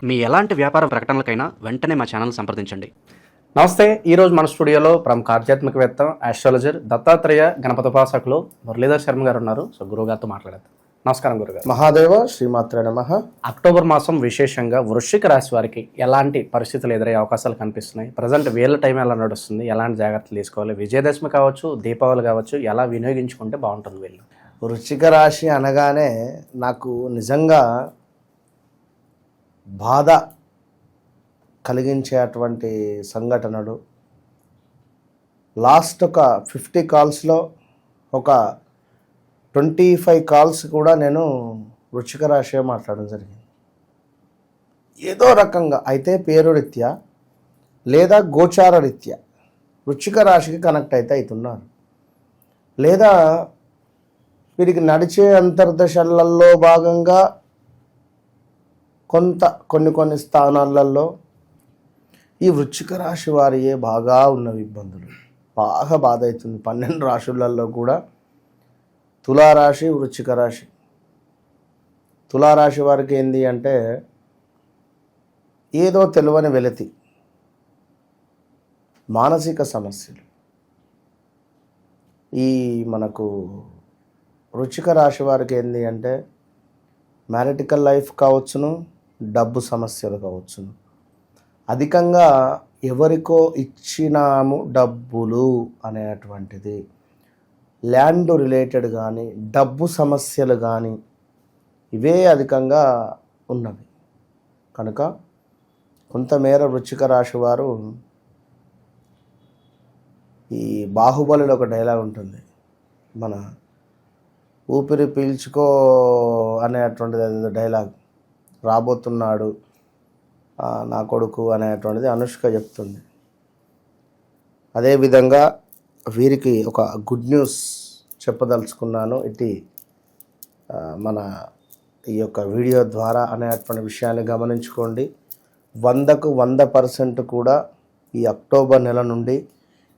మీ ఎలాంటి వ్యాపార ప్రకటనలకైనా వెంటనే మా ఛానల్ సంప్రదించండి. నమస్తే. ఈరోజు మన స్టూడియోలో ప్రముఖ ఆధ్యాత్మికవేత్త, ఆస్ట్రాలజర్, దత్తాత్రేయ గణపతోపాసకులు మురళీధర్ శర్మ గారు ఉన్నారు. సో గురువుగారితో మాట్లాడతాం. నమస్కారం గురుగారు. మహాదేవ శ్రీమాత్రే నమః. అక్టోబర్ మాసం విశేషంగా వృశ్చిక రాశి వారికి ఎలాంటి పరిస్థితులు ఎదురయ్యే అవకాశాలు కనిపిస్తున్నాయి? ప్రజెంట్ వీళ్ళ టైం ఎలా నడుస్తుంది? ఎలాంటి జాగ్రత్తలు తీసుకోవాలి? విజయదశమి కావచ్చు, దీపావళి కావచ్చు, ఎలా వినియోగించుకుంటే బాగుంటుంది వీళ్ళు? వృశ్చిక రాశి అనగానే నాకు నిజంగా బాధ కలిగించేటువంటి సంఘటనలు. లాస్ట్ ఒక 50 కాల్స్లో ఒక 25 కాల్స్ కూడా నేను వృశ్చిక రాశి మాట్లాడడం జరిగింది. ఏదో రకంగా అయితే పేరు రీత్యా లేదా గోచార రీత్యా వృశ్చిక రాశికి కనెక్ట్ అయితే అవుతున్నారు, లేదా వీరికి నడిచే అంతర్దశలలో భాగంగా కొన్ని స్థానాలలో ఈ వృశ్చిక రాశి వారియే బాగా ఉన్నవి ఇబ్బందులు. బాగా బాధ అవుతుంది. 12 రాశులలో కూడా తులారాశి, వృశ్చిక రాశి. తులారాశి వారికి ఏంది అంటే ఏదో తెలియని వెలితి, మానసిక సమస్యలు. ఈ మనకు వృశ్చిక రాశి వారికి ఏంది అంటే మ్యారిటికల్ లైఫ్ కావచ్చును, డబ్బు సమస్యలు కావచ్చును. అధికంగా ఎవరికో ఇచ్చినాము డబ్బులు అనేటువంటిది, ల్యాండ్ రిలేటెడ్ కానీ డబ్బు సమస్యలు కానీ ఇవే అధికంగా ఉన్నవి. కనుక కొంతమేర వృశ్చిక రాశి వారు, ఈ బాహుబలిలో ఒక డైలాగ్ ఉంటుంది, మన ఊపిరి పీల్చుకో అనేటువంటిది డైలాగ్, రాబోతున్నాడు నా కొడుకు అనేటువంటిది అనుష్క చెప్తుంది. అదేవిధంగా వీరికి ఒక గుడ్ న్యూస్ చెప్పదలుచుకున్నాను ఇటు మన ఈ యొక్క వీడియో ద్వారా అనేటువంటి విషయాన్ని గమనించుకోండి. 100కు 100% కూడా ఈ అక్టోబర్ నెల నుండి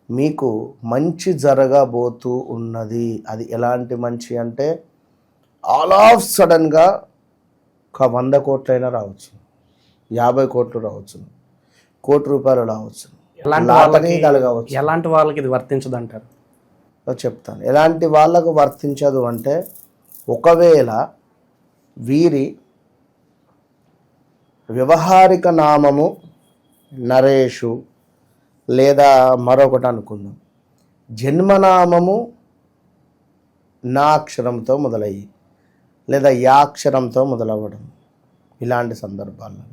మీకు మంచి జరగబోతూ ఉన్నది. అది ఎలాంటి మంచి అంటే ఆల్ ఆఫ్ సడన్గా ఒక 100 కోట్లైనా రావచ్చు, 50 కోట్లు రావచ్చు, ₹1,00,00,000 రావచ్చు. ఎలాంటి వాళ్ళకి ఇది వర్తించదు అంటారు? చెప్తాను. ఎలాంటి వాళ్ళకు వర్తించదు అంటే, ఒకవేళ వీరి వ్యవహారిక నామము నరేషు లేదా మరొకటి అనుకుందాం, జన్మనామము నా అక్షరంతో మొదలయ్యి లేదా యాక్షరంతో మొదలవ్వడం, ఇలాంటి సందర్భాల్లో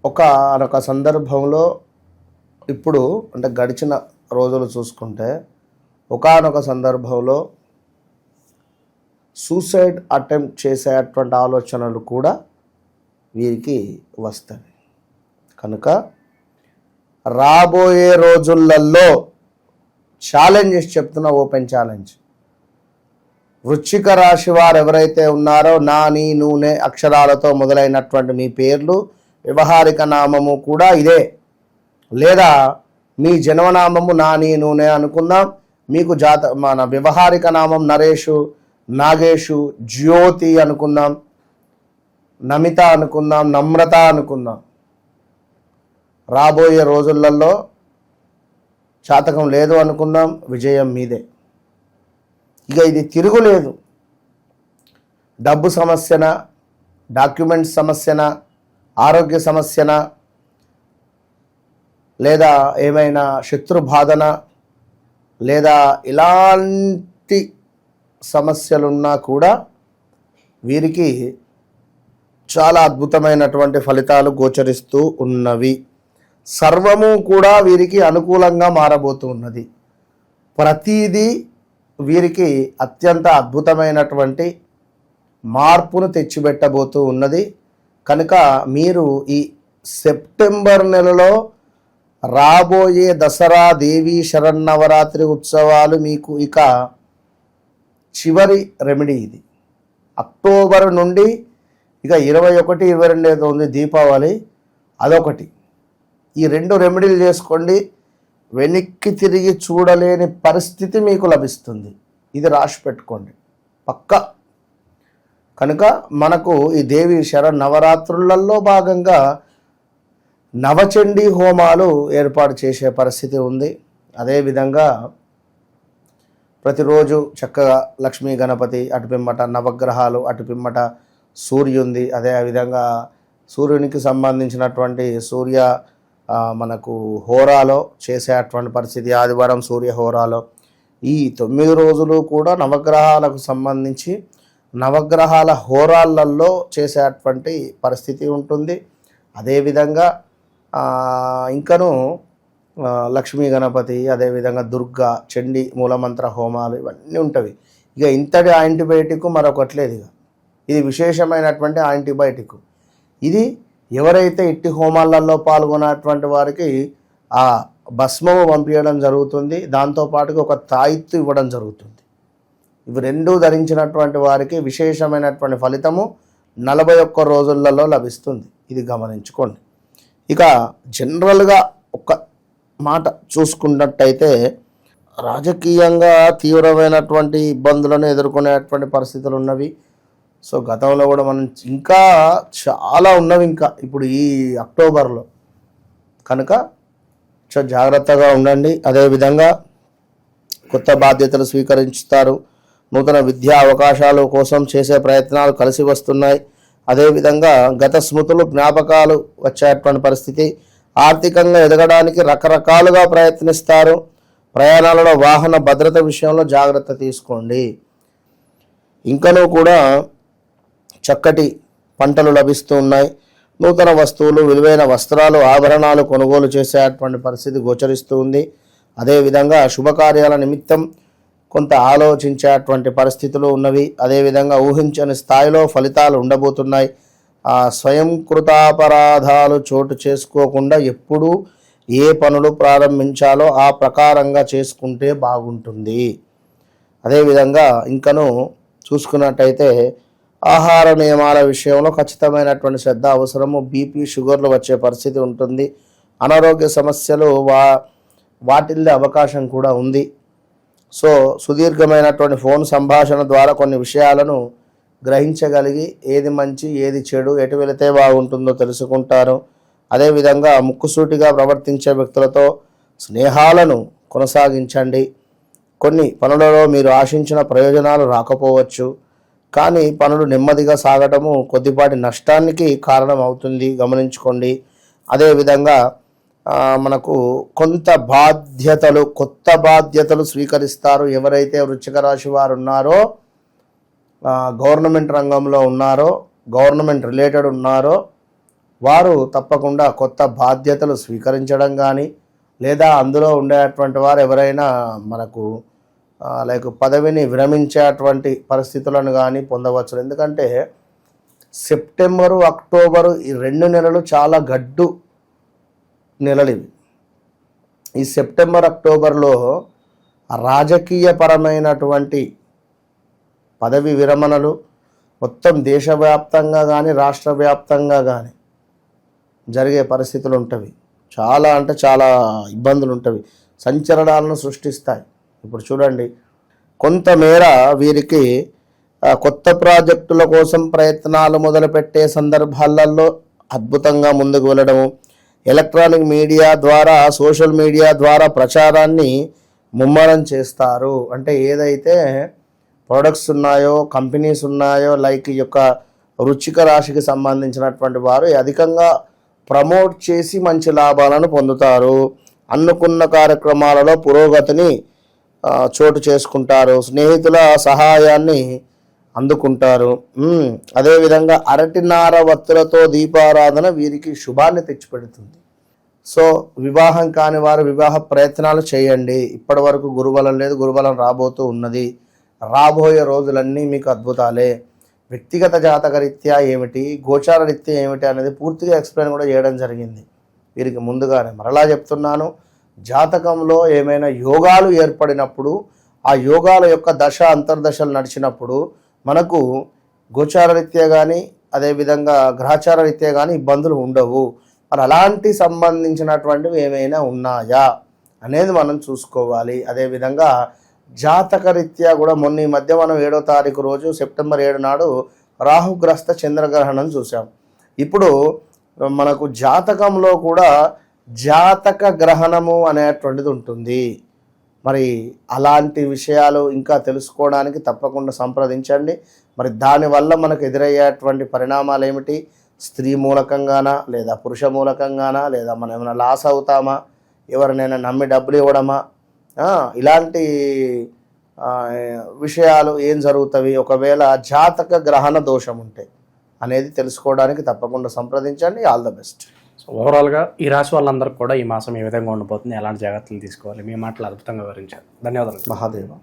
ఒక సందర్భంలో ఇప్పుడు అంటే గడిచిన రోజులు చూసుకుంటే ఒకానొక సందర్భంలో సూసైడ్ అటెంప్ట్ చేసేటువంటి ఆలోచనలు కూడా వీరికి వస్తాయి. కనుక రాబోయే రోజులలో ఛాలెంజెస్ చెప్తున్నా, ఓపెన్ ఛాలెంజ్, వృశ్చిక రాశి వారు ఎవరైతే ఉన్నారో నా, నీ, నూనె అక్షరాలతో మొదలైనటువంటి మీ పేర్లు, వ్యవహారిక నామము కూడా ఇదే, లేదా మీ జన్మనామము నా, నీ, నూనె అనుకుందాం, మీకు మన వ్యవహారిక నామం నరేషు, నాగేషు, జ్యోతి అనుకుందాం, నమిత అనుకుందాం, నమ్రత అనుకుందాం. రాబోయే రోజులలో జాతకం లేదు అనుకుందాం, విజయం మీదే. ఇక ఇది తిరుగులేదు. డబ్బు సమస్యన, డాక్యుమెంట్స్ సమస్యన, ఆరోగ్య సమస్యన, లేదా ఏమైనా శత్రు బాధన, లేదా ఇలాంటి సమస్యలున్నా కూడా వీరికి చాలా అద్భుతమైనటువంటి ఫలితాలు గోచరిస్తూ ఉన్నవి. సర్వము కూడా వీరికి అనుకూలంగా మారబోతూ ఉన్నది. ప్రతిదీ వీరికి అత్యంత అద్భుతమైనటువంటి మార్పును తెచ్చిపెట్టబోతూ ఉన్నది. కనుక మీరు ఈ సెప్టెంబర్ నెలలో రాబోయే దసరా, దేవీ శరన్నవరాత్రి ఉత్సవాలు మీకు ఇక చివరి రెమెడీ ఇది. అక్టోబర్ నుండి ఇక 21, 22 ఏదో ఉంది దీపావళి, అదొకటి. ఈ 2 రెమెడీలు చేసుకోండి, వెనక్కి తిరిగి చూడలేని పరిస్థితి మీకు లభిస్తుంది. ఇది రాసి పెట్టుకోండి పక్కా. కనుక మనకు ఈ దేవి నవరాత్రులలో భాగంగా నవచండీ హోమాలు ఏర్పాటు చేసే పరిస్థితి ఉంది. అదేవిధంగా ప్రతిరోజు చక్కగా లక్ష్మీ గణపతి, అటుపిమ్మట నవగ్రహాలు, అటుపిమ్మట సూర్యుంది. అదేవిధంగా సూర్యునికి సంబంధించినటువంటి మనకు హోరాలో చేసేటువంటి పరిస్థితి. ఆదివారం సూర్య హోరాలో ఈ 9 రోజులు కూడా నవగ్రహాలకు సంబంధించి నవగ్రహాల హోరాలలో చేసేటువంటి పరిస్థితి ఉంటుంది. అదేవిధంగా ఇంకను లక్ష్మీ గణపతి, అదేవిధంగా దుర్గా, చండీ మూలమంత్ర హోమాలు ఇవన్నీ ఉంటవి. ఇక ఇంతటి యాంటీబయాటిక్ మరొకటి లేదు. ఇది విశేషమైనటువంటి యాంటీబయాటిక్. ఇది ఎవరైతే ఇట్టి హోమాలలో పాల్గొన్నటువంటి వారికి ఆ భస్మము పంపించడం జరుగుతుంది. దాంతోపాటుగా ఒక తాయిత్తు ఇవ్వడం జరుగుతుంది. ఇవి రెండూ ధరించినటువంటి వారికి విశేషమైనటువంటి ఫలితము 41 రోజులలో లభిస్తుంది. ఇది గమనించుకోండి. ఇక జనరల్గా ఒక మాట చూసుకున్నట్టయితే రాజకీయంగా తీవ్రమైనటువంటి ఇబ్బందులను ఎదుర్కొనేటువంటి పరిస్థితులు ఉన్నవి. సో గతంలో కూడా మనం ఇంకా చాలా ఉన్నవి ఇంకా ఇప్పుడు ఈ అక్టోబర్లో. కనుక జాగ్రత్తగా ఉండండి. అదేవిధంగా కొత్త బాధ్యతలు స్వీకరించుతారు. నూతన విద్యా అవకాశాల కోసం చేసే ప్రయత్నాలు కలిసి వస్తున్నాయి. అదేవిధంగా గత స్మృతులు, జ్ఞాపకాలు వచ్చేటువంటి పరిస్థితి. ఆర్థికంగా ఎదగడానికి రకరకాలుగా ప్రయత్నిస్తారు. ప్రయాణాలలో వాహన భద్రత విషయంలో జాగ్రత్త తీసుకోండి. ఇంకనూ కూడా చక్కటి పంటలు లభిస్తూ ఉన్నాయి. నూతన వస్తువులు, విలువైన వస్త్రాలు, ఆభరణాలు కొనుగోలు చేసేటువంటి పరిస్థితి గోచరిస్తూ ఉంది. అదేవిధంగా శుభకార్యాల నిమిత్తం కొంత ఆలోచించేటువంటి పరిస్థితులు ఉన్నవి. అదేవిధంగా ఊహించని స్థాయిలో ఫలితాలు ఉండబోతున్నాయి. స్వయంకృతాపరాధాలు చోటు చేసుకోకుండా ఎప్పుడూ ఏ పనులు ప్రారంభించాలో ఆ ప్రకారంగా చేసుకుంటే బాగుంటుంది. అదేవిధంగా ఇంకను చూసుకున్నట్టయితే ఆహార నియమాల విషయంలో ఖచ్చితమైనటువంటి శ్రద్ధ అవసరము. బీపీ, షుగర్లు వచ్చే పరిస్థితి ఉంటుంది. అనారోగ్య సమస్యలు వాటిల్లే అవకాశం కూడా ఉంది. సో సుదీర్ఘమైనటువంటి ఫోన్ సంభాషణ ద్వారా కొన్ని విషయాలను గ్రహించగలిగి ఏది మంచి, ఏది చెడు, ఎటు వెళితే బాగుంటుందో తెలుసుకుంటారు. అదేవిధంగా ముక్కుసూటిగా ప్రవర్తించే వ్యక్తులతో స్నేహాలను కొనసాగించండి. కొన్ని పనులలో మీరు ఆశించిన ప్రయోజనాలు రాకపోవచ్చు, కానీ పనులు నెమ్మదిగా సాగటము కొద్దిపాటి నష్టానికి కారణం అవుతుంది, గమనించుకోండి. అదేవిధంగా మనకు కొత్త బాధ్యతలు స్వీకరిస్తారు. ఎవరైతే వృశ్చిక రాశి వారు ఉన్నారో, గవర్నమెంట్ రంగంలో ఉన్నారో, గవర్నమెంట్ రిలేటెడ్ ఉన్నారో వారు తప్పకుండా కొత్త బాధ్యతలు స్వీకరించడం కానీ, లేదా అందులో ఉండేటువంటి వారు ఎవరైనా మనకు పదవిని విరమించేటువంటి పరిస్థితులను కానీ పొందవచ్చు. ఎందుకంటే సెప్టెంబరు, అక్టోబరు ఈ 2 నెలలు చాలా గడ్డు నెలలు ఇవి. ఈ సెప్టెంబర్, అక్టోబర్లో రాజకీయపరమైనటువంటి పదవి విరమణలు మొత్తం దేశవ్యాప్తంగా కానీ రాష్ట్ర వ్యాప్తంగా కానీ జరిగే పరిస్థితులు ఉంటవి. చాలా అంటే చాలా ఇబ్బందులు ఉంటవి, సంచలనాలను సృష్టిస్తాయి. ఇప్పుడు చూడండి, కొంతమేర వీరికి కొత్త ప్రాజెక్టుల కోసం ప్రయత్నాలు మొదలుపెట్టే సందర్భాలలో అద్భుతంగా ముందుకు వెళ్ళడము, ఎలక్ట్రానిక్ మీడియా ద్వారా, సోషల్ మీడియా ద్వారా ప్రచారాన్ని ముమ్మరం చేస్తారు. అంటే ఏదైతే ప్రొడక్ట్స్ ఉన్నాయో, కంపెనీస్ ఉన్నాయో, లైక్ ఈ యొక్క వృశ్చిక రాశికి సంబంధించినటువంటి వారు అధికంగా ప్రమోట్ చేసి మంచి లాభాలను పొందుతారు. అనుకున్న కార్యక్రమాలలో పురోగతిని చోటు చేసుకుంటారు. స్నేహితుల సహాయాన్ని అందుకుంటారు. అదేవిధంగా అరటినార వత్తులతో దీపారాధన వీరికి శుభాన్ని తెచ్చిపెడుతుంది. సో వివాహం కాని వారు వివాహ ప్రయత్నాలు చేయండి. ఇప్పటి వరకు గురుబలం లేదు, గురుబలం రాబోతూ ఉన్నది. రాబోయే రోజులన్నీ మీకు అద్భుతాలే. వ్యక్తిగత జాతక రీత్యా ఏమిటి, గోచార రీత్యా ఏమిటి అనేది పూర్తిగా ఎక్స్ప్లెయిన్ కూడా చేయడం జరిగింది వీరికి ముందుగానే. మరలా చెప్తున్నాను, జాతకంలో ఏమైనా యోగాలు ఏర్పడినప్పుడు, ఆ యోగాల యొక్క దశ అంతర్దశలు నడిచినప్పుడు మనకు గోచార రీత్యా కానీ అదేవిధంగా గ్రహచార రీత్యా కానీ ఇబ్బందులు ఉండవు. మరి అలాంటి సంబంధించినటువంటివి ఏమైనా ఉన్నాయా అనేది మనం చూసుకోవాలి. అదేవిధంగా జాతక రీత్యా కూడా మొన్న ఈ మధ్య మనం 7వ తారీఖు రోజు సెప్టెంబర్ 7 నాడు రాహుగ్రస్త చంద్రగ్రహణం చూసాం. ఇప్పుడు మనకు జాతకంలో కూడా జాతక గ్రహణము అనేటువంటిది ఉంటుంది. మరి అలాంటి విషయాలు ఇంకా తెలుసుకోవడానికి తప్పకుండా సంప్రదించండి. మరి దానివల్ల మనకు ఎదురయ్యేటువంటి పరిణామాలు ఏమిటి, స్త్రీ మూలకంగానా లేదా పురుష మూలకంగానా, లేదా మనం ఏమైనా లాస్ అవుతామా, ఎవరినైనా నమ్మి డబ్బులు ఇవ్వడమా, ఇలాంటి విషయాలు ఏం జరుగుతాయి ఒకవేళ జాతక గ్రహణ దోషం ఉంటే అనేది తెలుసుకోవడానికి తప్పకుండా సంప్రదించండి. All the best. సో ఓవరాల్గా ఈ రాశి వాళ్ళందరికీ కూడా ఈ మాసం ఏ విధంగా ఉండబోతుంది, ఎలాంటి జాగ్రత్తలు తీసుకోవాలి, మీ మాటలు అద్భుతంగా వివరించారు. ధన్యవాదాలు. మహాదేవ.